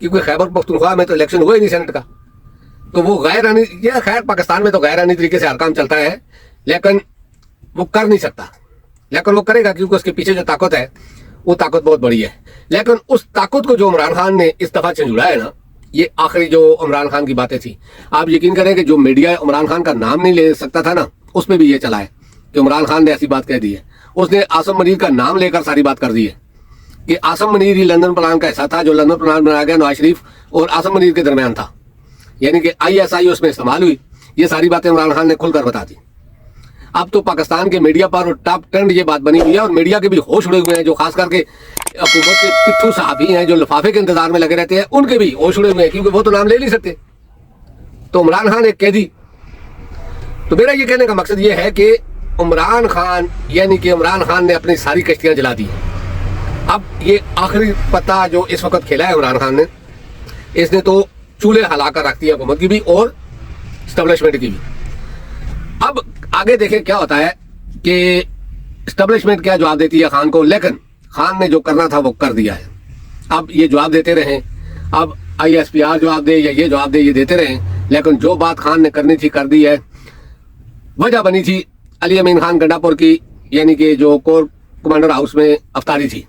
کیونکہ خیبر پختونخوا میں تو الیکشن ہوا ہی نہیں سینٹ کا، تو وہ غیر آنی، یہ خیر پاکستان میں تو غیر آنی طریقے سے ہر کام چلتا ہے، لیکن وہ کر نہیں سکتا، لیکن وہ کرے گا کیونکہ اس کے پیچھے جو طاقت ہے وہ طاقت بہت بڑی ہے۔ لیکن اس طاقت کو جو عمران خان نے اس دفعہ جھنجھوڑا ہے نا، یہ آخری جو عمران خان کی باتیں تھی، آپ یقین کریں کہ جو میڈیا عمران خان کا نام نہیں لے سکتا تھا نا، اس پہ بھی یہ چلا ہے کہ عمران خان نے ایسی بات کہہ دی ہے۔ اس نے عاصم منیر کا نام لے کر ساری بات کر دی ہے کہ عاصم منیر ہی لندن پلان کا حصہ تھا، جو لندن پلان بنایا گیا نواز شریف اور عاصم منیر کے درمیان تھا، یعنی کہ ISI اس میں استعمال ہوئی۔ یہ ساری باتیں عمران خان نے کھل کر بتا دی۔ اب تو پاکستان کے میڈیا پر اور ٹاپ ٹرینڈ یہ بات بنی ہوئی ہے، اور میڈیا کے بھی ہوش اڑے ہوئے ہیں، جو خاص کر کے حکومت کے پٹھو صحافی ہیں جو لفافے کے انتظار میں لگے رہتے ہیں، ان کے بھی ہوش اڑے ہوئے ہیں، کیونکہ وہ تو نام لے نہیں سکتے۔ تو عمران خان ایک قیدی۔ تو میرا یہ کہنے کا مقصد یہ ہے کہ عمران خان، یعنی کہ عمران خان نے اپنی ساری کشتیاں جلا دی۔ اب یہ آخری پتہ جو اس وقت کھیلا ہے عمران خان نے، اس نے تو چولہے ہلا کر رکھ دیا حکومت کی بھی اور اسٹیبلشمنٹ کی بھی۔ اب آگے دیکھیں کیا ہوتا ہے کہ اسٹیبلشمنٹ کیا جواب دیتی ہے خان کو، لیکن خان نے جو کرنا تھا وہ کر دیا ہے۔ اب یہ جواب دیتے رہیں، اب ISPR جواب دے یا یہ جواب دے، یہ دیتے رہیں، لیکن جو بات خان نے کرنی تھی کر دی ہے۔ وجہ بنی تھی علی امین خان گنڈا پور کی، یعنی کہ جو کور کمانڈر ہاؤس میں افطاری تھی،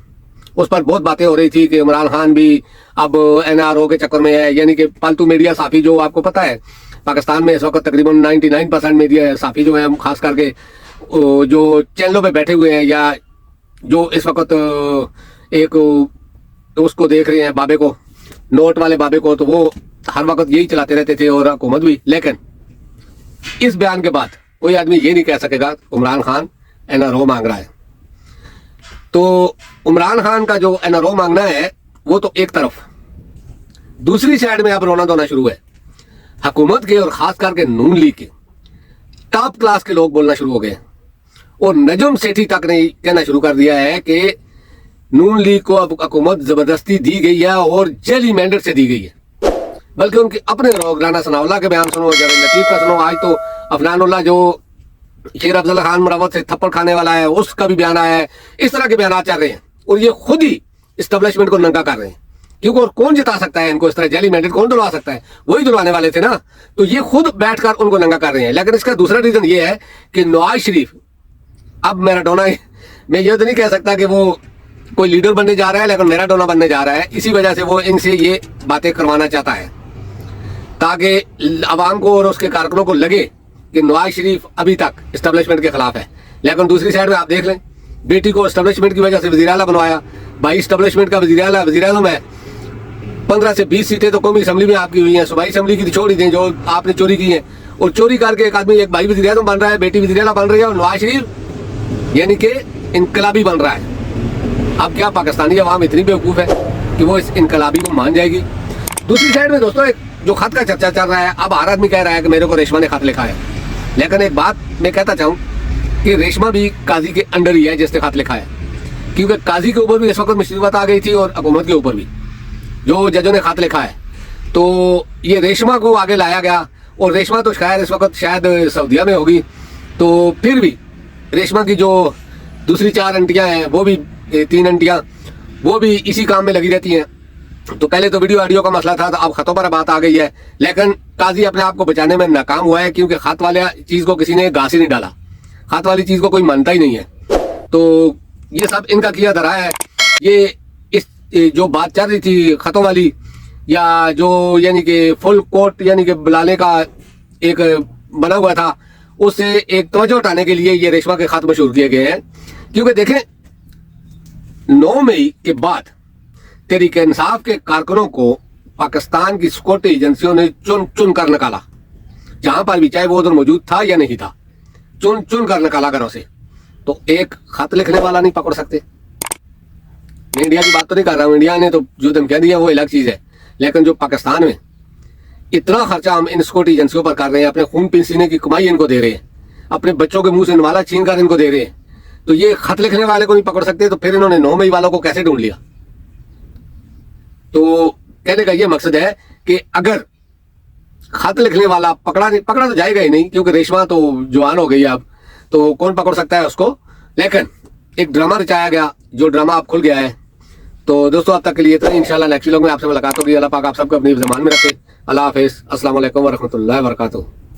اس پر بہت باتیں ہو رہی تھی کہ عمران خان بھی اب NRO کے چکر میں ہے، یعنی کہ پالتو میڈیا صحافی جو آپ کو پتہ ہے پاکستان میں اس وقت تقریباً 99% میڈیا صحافی جو ہے، خاص کر کے جو چینلوں پہ بیٹھے ہوئے ہیں یا جو اس وقت ایک اس کو دیکھ رہے ہیں بابے کو، نوٹ والے بابے کو، تو وہ ہر وقت یہی چلاتے رہتے تھے اور حکومت بھی۔ لیکن اس بیان کے بعد کوئی آدمی یہ نہیں کہہ سکے گا عمران خان NRO مانگ رہا ہے۔ تو عمران خان کا جو NRO مانگنا ہے وہ تو ایک طرف، دوسری سائڈ میں اب رونا دھونا شروع ہے حکومت کے، اور خاص کر کے نون لیگ کے ٹاپ کلاس کے لوگ بولنا شروع ہو گئے، اور نجم سیٹھی تک نے کہنا شروع کر دیا ہے کہ نون لیگ کو اب حکومت زبردستی دی گئی ہے اور جیلی مینڈیٹ سے دی گئی ہے۔ بلکہ ان کے اپنے لوگ، رانا ثناء اللہ کے بیان سنو، جاوید لطیف کا سنو، آج تو افنان اللہ جو شیر افضل خان مروت سے تھپڑ کھانے والا ہے اس کا بھی بیان آیا ہے۔ اس طرح کے بیانات چل رہے ہیں، اور یہ خود ہی اسٹیبلشمنٹ کو ننگا کر رہے ہیں، کیونکہ اور کون جتا سکتا ہے ان کو اس طرح؟ جیلی مینڈیٹ کون دلوا سکتا ہے؟ وہی دلوانے والے تھے نا، تو یہ خود بیٹھ کر ان کو ننگا کر رہے ہیں۔ لیکن اس کا دوسرا ریزن یہ ہے کہ نواز شریف اب میراڈونا، میں یہ تو نہیں کہہ سکتا کہ وہ کوئی لیڈر بننے جا رہا ہے، لیکن میراڈونا بننے جا رہا ہے، اسی وجہ سے وہ ان سے یہ باتیں کروانا چاہتا ہے تاکہ عوام کو اور اس کے کارکنوں کو لگے کہ نواز شریف ابھی تک اسٹیبلشمنٹ کے خلاف ہے۔ لیکن دوسری سائڈ میں آپ دیکھ لیں، بیٹی کو اسٹیبلشمنٹ کی وجہ سے وزیر اعلیٰ بنوایا، بھائی اسٹیبلشمنٹ کا وزیر اعظم ہے، 15 سے 20 سیٹیں تو قومی اسمبلی میں آپ کی ہوئی ہیں، صوبائی اسمبلی کی چھوڑ ہی دیں جو آپ نے چوری کی ہیں، اور چوری کر کے ایک آدمی، ایک بھائی وزیر اعظم بن رہا ہے، بیٹی وزیر اعلیٰ بن رہی ہے، اور نواز شریف یعنی کہ انقلابی بن رہا ہے۔ اب کیا پاکستانی عوام اتنی بیوقوف ہے کہ وہ اس انقلابی کو مان جائے گی؟ دوسری سائڈ میں دوستوں ایک جو خط کا چرچا چل رہا ہے، اب ہر آدمی کہہ رہا ہے کہ میرے کو ریشما نے خط لکھا ہے، لیکن ایک بات میں کہتا چاہوں کہ ریشما بھی قاضی کے انڈر ہی ہے جس نے خط لکھا ہے، کیونکہ قاضی کے اوپر بھی اس وقت مصیبت آ گئی تھی اور حکومت کے اوپر بھی، جو ججوں نے خط لکھا ہے، تو یہ ریشما کو آگے لایا گیا، اور ریشما تو شاید اس وقت شاید سعودیہ میں ہوگی، تو پھر بھی ریشما کی جو دوسری 4 انٹیاں ہیں، وہ بھی 3 انٹیاں، وہ بھی اسی کام میں لگی رہتی ہیں۔ تو پہلے تو ویڈیو آڈیو کا مسئلہ تھا، تو اب خطوں پر بات آ گئی ہے، لیکن قاضی اپنے آپ کو بچانے میں ناکام ہوا ہے، کیونکہ خط والی چیز کو کسی نے گھاس ہی نہیں ڈالا، خط والی چیز کو کوئی مانتا ہی نہیں ہے۔ تو یہ سب ان کا کیا دھرا ہے۔ یہ اس جو بات چل رہی تھی خطوں والی، یا جو یعنی کہ فل کوٹ یعنی کہ بلانے کا ایک بنا ہوا تھا، اس سے ایک توجہ اٹھانے کے لیے یہ ریشما کے خط مشہور کیے گئے ہیں، کیونکہ دیکھیں 9 مئی کے بعد تحریک انصاف کے کارکنوں کو پاکستان کی سیکورٹی ایجنسیوں نے چن چن کر نکالا، جہاں پر بھی، چاہے وہ ادھر موجود تھا یا نہیں تھا، چن چن کر نکالا گھروں سے۔ تو ایک خط لکھنے والا نہیں پکڑ سکتے۔ میں انڈیا کی بات تو نہیں کر رہا ہوں، انڈیا نے تو جو دھمکیاں دی ہیں وہ الگ چیز ہے، لیکن جو پاکستان میں اتنا خرچہ ہم ان سیکورٹی ایجنسیوں پر کر رہے ہیں، اپنے خون پسینے کی کمائی ان کو دے رہے ہیں، اپنے بچوں کے منہ سے نوالا چھین کر ان کو دے رہے ہیں، تو یہ خط لکھنے والے کو نہیں پکڑ سکتے، تو پھر انہوں نے 9 مئی والوں کو کیسے ڈھونڈ لیا؟ تو کہنے کا یہ مقصد ہے کہ اگر خط لکھنے والا پکڑا تو جائے گا ہی نہیں، کیونکہ ریشما تو جوان ہو گئی اب، تو کون پکڑ سکتا ہے اس کو؟ لیکن ایک ڈرامہ رچایا گیا، جو ڈرامہ اب کھل گیا ہے، تو دوستوں اب تک کے لیے تو انشاءاللہ نیکسٹ ویڈیو میں آپ سے ملاقات ہوگی. اللہ پاک آپ سب کو اپنی زمان میں رکھے. اللہ حافظ. السلام علیکم ورحمۃ اللہ وبرکاتہ.